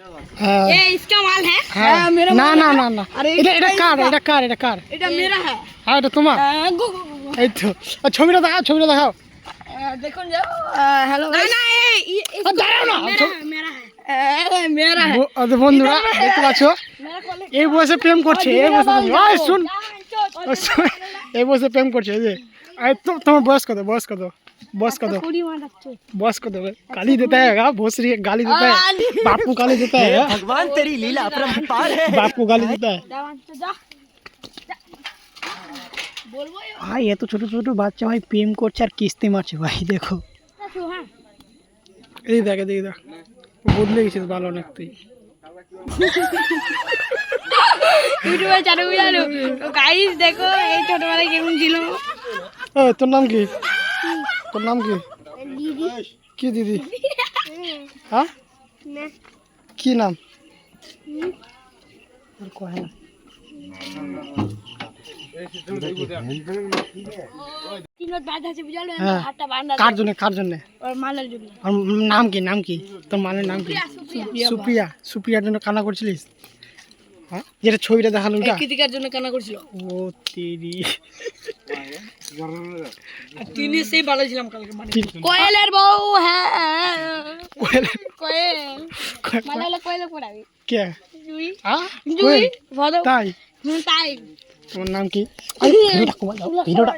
ये इसका माल है? हाँ मेरा ना माल ना है। ना ना अरे এটা কার এটা मेरा है। হ্যাঁ এটা তোমার এই তো ছবিটা দেখাও देखो जाओ हेलो না না इसको দাঁড়াও না मेरा है मेरा है আচ্ছা বন্ধুরা দেখতে পাচ্ছো मेरा कॉलेज এই বয়সে প্রেম করছে এই বয়সে ওই শুন এই বয়সে প্রেম করছে এই যে এই তো তোমার বয়স কত बॉस का दो बॉस को दो गाली देता है बहुत सी गाली देता है बाप को गाली देता है भगवान तेरी लीला अपरंपार है बाप को गाली देता है भाई ये तो छोटे छोटे बच्चा भाई प्रेम করছে আর কিস্তি মারছে ভাই দেখো এই দেখ বদলে গেছিস ভালো অনেক তুই ইউটিউবে চালু তো গাইস দেখো এই ছোটবেলায় কেমন ছিল তোর নাম কি दीदी की दीदी हाँ की नाम और को है कार जने और मालार জন্য और नाम की তোর মালের নাম কি সুপ্রিয়া জন্য কান্না করছিলিস হ্যাঁ যেটা ছবিটা দেখালো ওটা কৃতিকার জন্য কান্না করছিল ও তেরি তিনে সেই ভালো ছিলাম কালকে মানে কোয়েলের বউ হ্যাঁ কোয়েল মানে হলো কোয়েল পড়াবি কে জুই জুই ভালো তাই তাই তোমার নাম কি ভিডিওটা কমা দাও ভিডিওটা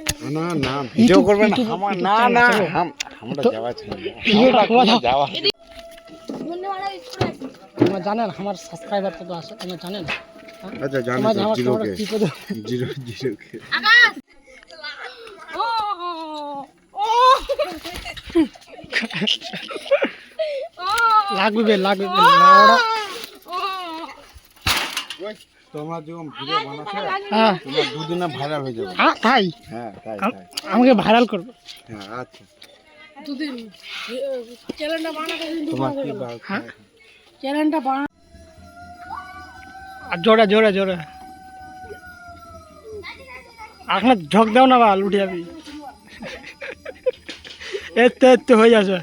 না ভিডিও করবে না আমার না আমরা যাওয়া ছিল ভিডিওটা কমা দাও যাওয়া ধন্যবাদ স্কুলে তোমরা জানেন আমার সাবস্ক্রাইবার কত আছে তোমরা জানেন আচ্ছা জানি তো 0 কে আকাশ লাগবে তোমরা যখন ভিডিও বানাছো হ্যাঁ তোমরা দুদিনে ভাইরাল হয়ে যাবে হ্যাঁ তাই আমাকে ভাইরাল করবে হ্যাঁ আচ্ছা দুদিন চ্যানেলটা বানাতে তোমার কি হ্যাঁ চ্যানেলটা বানা আর জোরে আখনা ঝক দাও না বাল উঠে যাবি এতে হয়ে যাচ্ছে